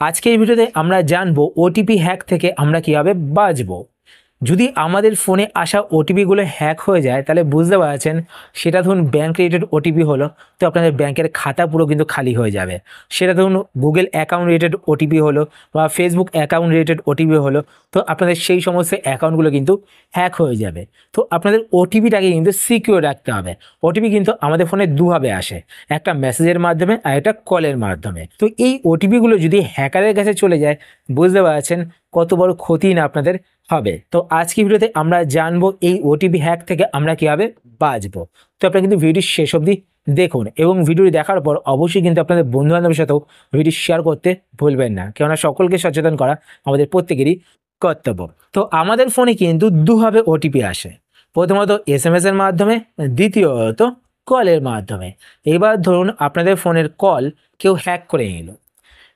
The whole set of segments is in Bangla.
আজকের ভিডিওতে আমরা জানবো ওটিপি হ্যাক থেকে আমরা কিভাবে বাঁচবো। যদি আমাদের ফোনে আসা ওটিপিগুলো হ্যাক হয়ে যায় তাহলে বুঝতে পারছেন সেটা ধরুন ব্যাঙ্ক রিলেটেড ওটিপি হলো, তো আপনাদের ব্যাংকের খাতা পুরো কিন্তু খালি হয়ে যাবে। সেটা ধরুন গুগল অ্যাকাউন্ট রিলেটেড ওটিপি হলো বা ফেসবুক অ্যাকাউন্ট রিলেটেড ওটিপি হলো, তো আপনাদের সেই সমস্ত অ্যাকাউন্টগুলো কিন্তু হ্যাক হয়ে যাবে। তো আপনাদের ওটিপিটাকে কিন্তু সিকিউর রাখতে হবে। ওটিপি কিন্তু আমাদের ফোনে দুভাবে আসে, একটা মেসেজের মাধ্যমে আর একটা কলের মাধ্যমে। তো এই ওটিপিগুলো যদি হ্যাকারের কাছে চলে যায় বুঝতে পারছেন কত বড় ক্ষতি না আপনাদের হবে। তো আজকে ভিডিওতে আমরা জানবো এই ওটিপি হ্যাক থেকে আমরা কিভাবে বাঁচবো। তো আপনারা কিন্তু ভিডিও শেষ অবধি দেখুন এবং ভিডিওটি দেখার পর অবশ্যই কিন্তু আপনাদের বন্ধু বান্ধবের সাথেও ভিডিও শেয়ার করতে ভুলবেন না, কেননা সকলকে সচেতন করা আমাদের প্রত্যেকেরই কর্তব্য। তো আমাদের ফোনে কিন্তু দুভাবে ওটিপি আসে, প্রথমত এসএমএস এর মাধ্যমে, দ্বিতীয়ত কলের মাধ্যমে। এবার ধরুন আপনাদের ফোনের কল কেউ হ্যাক করে নিল।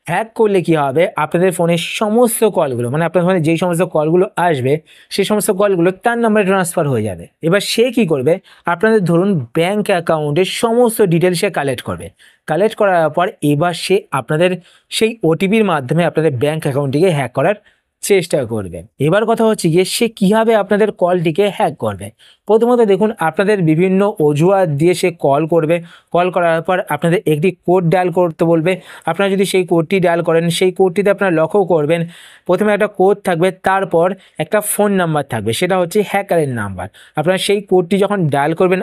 হ্যাক করলে কি হবে, আপনাদের ফোনের সমস্ত কলগুলো মানে আপনার ফোনে যেই সমস্ত কলগুলো আসবে সেই সমস্ত কলগুলো তার নাম্বারে ট্রান্সফার হয়ে যাবে। এবার সে কি করবে, আপনাদের ধরুন ব্যাংক অ্যাকাউন্টের সমস্ত ডিটেলস সে কালেক্ট করবে। কালেক্ট করার পর এবার সে আপনাদের সেই ওটিপির মাধ্যমে আপনাদের ব্যাংক অ্যাকাউন্টটিকে হ্যাক করার চেষ্টা করবে। এবার কথা হচ্ছে গিয়ে সে কীভাবে আপনাদের কলটিকে হ্যাক করবে। প্রথমত দেখুন, আপনাদের বিভিন্ন অজুহাত দিয়ে সে কল করবে। কল করার পর আপনাদের একটি কোড ডায়াল করতে বলবে। আপনারা যদি সেই কোডটি ডায়াল করেন, সেই কোডটিতে আপনারা লক্ষ্য করবেন প্রথমে একটা কোড থাকবে, তারপর একটা ফোন নাম্বার থাকবে, সেটা হচ্ছে হ্যাকারের নাম্বার। আপনারা সেই কোডটি যখন ডায়াল করবেন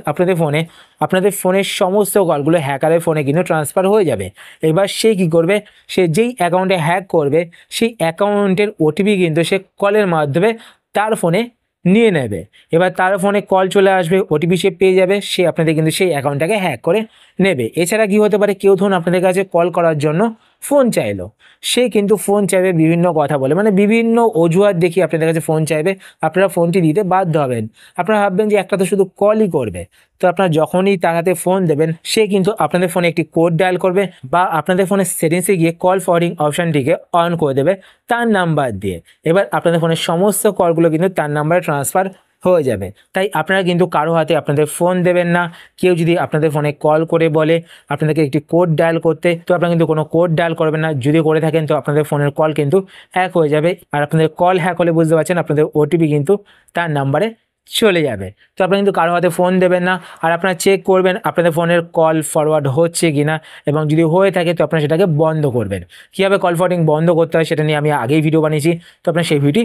আপনাদের ফোনের সমস্ত কলগুলো হ্যাকারের ফোনে কিন্তু ট্রান্সফার হয়ে যাবে। এবার সে কী করবে, সে যেই অ্যাকাউন্টে হ্যাক করবে সেই অ্যাকাউন্টের ওটিপি কিন্তু সে কলের মাধ্যমে তার ফোনে নিয়ে নেবে। এবার তার ফোনে কল চলে আসবে, ওটিপি সে পেয়ে যাবে, সে আপনাদের কিন্তু সেই অ্যাকাউন্টটাকে হ্যাক করে নেবে। এছাড়া কি হতে পারে, কেউ ধরুন আপনাদের কাছে কল করার জন্য ফোন চাইলো, সে কিন্তু ফোন চাইবে বিভিন্ন কথা বলে, মানে বিভিন্ন অজুহাত দেখিয়ে আপনাদের কাছে ফোন চাইবে। আপনারা ফোনটি দিতে বাধ্য হবেন। আপনারা ভাববেন যে একটা তো শুধু কলই করবে, তো আপনারা যখনই তার হাতে ফোন দেবেন সে কিন্তু আপনাদের ফোনে একটি কোড ডায়াল করবে বা আপনাদের ফোনের সেটিংসে গিয়ে কল ফরওয়ার্ডিং অপশানটিকে অন করে দেবে তার নাম্বার দিয়ে। এবার আপনাদের ফোনের সমস্ত কলগুলো কিন্তু তার নাম্বারে ট্রান্সফার হয়ে যাবে। তাই আপনারা কিন্তু কারো হাতে আপনাদের ফোন দেবেন না। কেউ যদি আপনাদের ফোনে কল করে বলে আপনাদেরকে একটি কোড ডায়াল করতে, তো আপনারা কিন্তু কোনো কোড ডায়াল করবেন না। যদি করে থাকেন তো আপনাদের ফোনের কল কিন্তু হ্যাক হয়ে যাবে, আর আপনাদের কল হ্যাক হলে বুঝতে পারছেন আপনাদের ওটিপি কিন্তু তার নাম্বারে চলে যাবে। তো আপনারা কিন্তু কারো হাতে ফোন দেবেন না, আর আপনারা চেক করবেন আপনাদের ফোনের কল ফরওয়ার্ড হচ্ছে কিনা, এবং যদি হয়ে থাকে তো আপনারা সেটাকে বন্ধ করবেন। কীভাবে কল ফরওয়ার্ডিং বন্ধ করতে হয় সেটা নিয়ে আমি আগেই ভিডিও বানিয়েছি, তো আপনারা সেই ভিডিওটি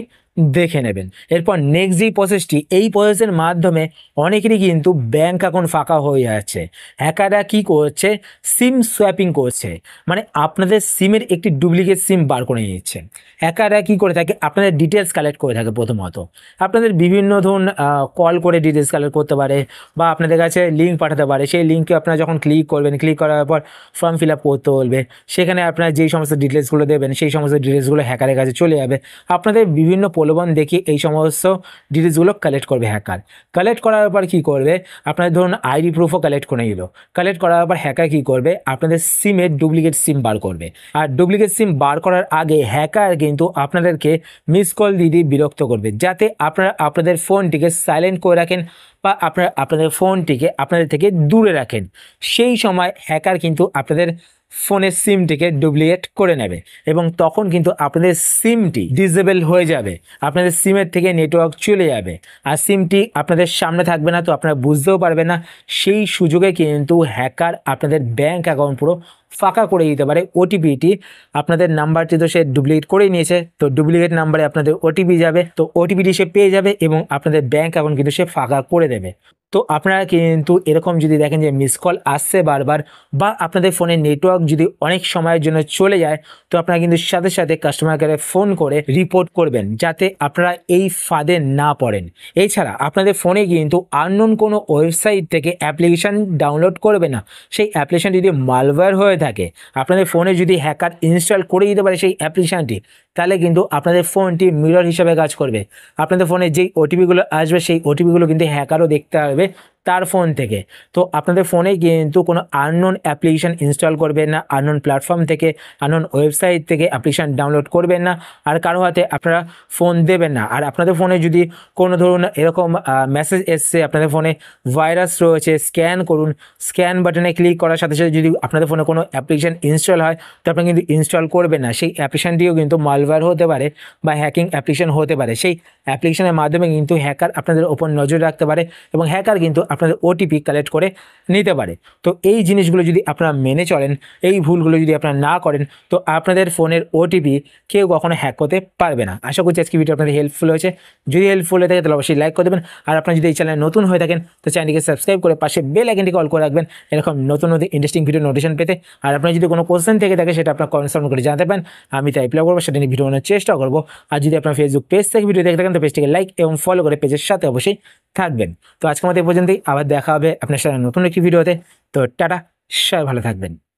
দেখে নেবেন। এরপর নেক্সট যেই প্রসেসটি, এই প্রসেসের মাধ্যমে অনেকেরই কিন্তু ব্যাঙ্ক অ্যাকাউন্ট ফাঁকা হয়ে যাচ্ছে। হ্যাকাররা কী করছে, সিম সোয়াপিং করছে, মানে আপনাদের সিমের একটি ডুপ্লিকেট সিম বার করে নিচ্ছে। হ্যাকাররা কী করে থাকে, আপনাদের ডিটেলস কালেক্ট করে থাকে। প্রথমত আপনাদের বিভিন্ন ধরুন কল করে ডিটেলস কালেক্ট করতে পারে বা আপনাদের কাছে লিঙ্ক পাঠাতে পারে। সেই লিঙ্কে আপনারা যখন ক্লিক করবেন, ক্লিক করার পর ফর্ম ফিল আপ করতে বলবে, সেখানে আপনারা যেই সমস্ত ডিটেলসগুলো দেবেন সেই সমস্ত ডিটেলসগুলো হ্যাকারের কাছে চলে যাবে। আপনাদের বিভিন্ন প্রলোভন দেখিয়ে এই সমস্ত ডিটেলসগুলো কালেক্ট করবে হ্যাকার। কালেক্ট করার পর কী করবে, আপনাদের ধরুন আইডি প্রুফও কালেক্ট করে নিল। কালেক্ট করার পর হ্যাকার কী করবে, আপনাদের সিমের ডুপ্লিকেট সিম বার করবে। আর ডুপ্লিকেট সিম বার করার আগে হ্যাকার কিন্তু আপনাদেরকে মিস কল দিয়ে বিরক্ত করবে, যাতে আপনারা আপনাদের ফোনটিকে সাইলেন্ট করে রাখেন বা আপনারা আপনাদের ফোনটিকে আপনাদের থেকে দূরে রাখেন। সেই সময় হ্যাকার কিন্তু আপনাদের ফোনের সিমটিকে ডুপ্লিকেট করে নেবে এবং তখন কিন্তু আপনাদের সিমটি ডিসেবল হয়ে যাবে, আপনাদের সিমের থেকে নেটওয়ার্ক চলে যাবে আর সিমটি আপনাদের সামনে থাকবে না, তো আপনারা বুঝতেও পারবেন না। সেই সুযোগে কিন্তু হ্যাকার আপনাদের ব্যাঙ্ক অ্যাকাউন্ট পুরো ফাঁকা করে দিতে পারে। ওটিপিটি আপনাদের নাম্বারটি তো সে ডুপ্লিকেট করেই নিয়েছে, তো ডুপ্লিকেট নাম্বারে আপনাদের ওটিপি যাবে, তো ওটিপিটি সে পেয়ে যাবে এবং আপনাদের ব্যাঙ্ক অ্যাকাউন্ট কিন্তু সে ফাঁকা করে দেবে। তো আপনারা কিন্তু এরকম যদি দেখেন যে মিস কল আসছে বারবার বা আপনাদের ফোনে নেটওয়ার্ক যদি অনেক সময়ের জন্য চলে যায়, তো আপনারা কিন্তু সাথে সাথে কাস্টমার কেয়ারে ফোন করে রিপোর্ট করবেন, যাতে আপনারা এই ফাঁদে না পড়েন। এছাড়া আপনাদের ফোনে কিন্তু আননোন কোনো ওয়েবসাইট থেকে অ্যাপ্লিকেশান ডাউনলোড করবে না। সেই অ্যাপ্লিকেশান যদি মালওয়্যার হয়ে থাকে, আপনাদের ফোনে যদি হ্যাকার ইনস্টল করে দিতে পারে সেই অ্যাপ্লিকেশানটি, তাহলে কিন্তু আপনাদের ফোনটি মিরর হিসাবে কাজ করবে। আপনাদের ফোনে যেই ওটিপিগুলো আসবে সেই ওটিপিগুলো কিন্তু হ্যাকারও দেখতে পারবে, তার ফোন থেকে। তো আপনাদের ফোনে কিন্তু কোনো আননোন অ্যাপ্লিকেশান ইনস্টল করবেন না, আননোন প্ল্যাটফর্ম থেকে, আননোন ওয়েবসাইট থেকে অ্যাপ্লিকেশান ডাউনলোড করবেন না, আর কারো হাতে আপনারা ফোন দেবেন না। আর আপনাদের ফোনে যদি কোনো ধরুন এরকম মেসেজ এসছে আপনাদের ফোনে ভাইরাস রয়েছে, স্ক্যান করুন, স্ক্যান বাটনে ক্লিক করার সাথে সাথে যদি আপনাদের ফোনে কোনো অ্যাপ্লিকেশান ইনস্টল হয় তো আপনি কিন্তু ইনস্টল করবেন না। সেই অ্যাপ্লিকেশানটিও কিন্তু মালওয়্যার হতে পারে বা হ্যাকিং অ্যাপ্লিকেশান হতে পারে। সেই অ্যাপ্লিকেশানের মাধ্যমে কিন্তু হ্যাকার আপনাদের ওপর নজর রাখতে পারে এবং হ্যাকার কিন্তু আপনাদের ওটিপি কালেক্ট করে নিতে পারে। তো এই জিনিসগুলো যদি আপনারা মেনে চলেন, এই ভুলগুলো যদি আপনারা না করেন, তো আপনাদের ফোনের ওটিপি কেউ কখনো হ্যাক করতে পারবে না। আশা করছি আজকে ভিডিও আপনাদের হেল্পফুল হয়েছে। যদি হেল্পফুল হয়ে থাকে তাহলে অবশ্যই লাইক করে দেবেন। আর আপনারা যদি এই চ্যানেলে নতুন হয়ে থাকেন তো চ্যানেলটিকে সাবস্ক্রাইব করে পাশে বেল আইকনটি অল করে রাখবেন এরকম নতুন নতুন ইন্টারেস্টিং ভিডিও নোটিফিকেশন পেতে। আর আপনার যদি কোনো কোশ্চেন থেকে থাকে সেটা আপনার কমেন্টস করে জানাতে পারেন, আমি তাই রিপ্লাই করবো, সেটা নিয়ে ভিডিও বানানোর চেষ্টা করবো। আর যদি আপনার ফেসবুক পেজ থেকে ভিডিও দেখে থাকেন তো পেজটিকে লাইক এবং ফলো করে পেজের সাথে অবশ্যই থাকবেন। তো আজকের মতো এই পর্যন্তই, আবার দেখা হবে আপনার সাথে নতুন একটি ভিডিওতে। তো টাটা, সবাই ভালো থাকবেন।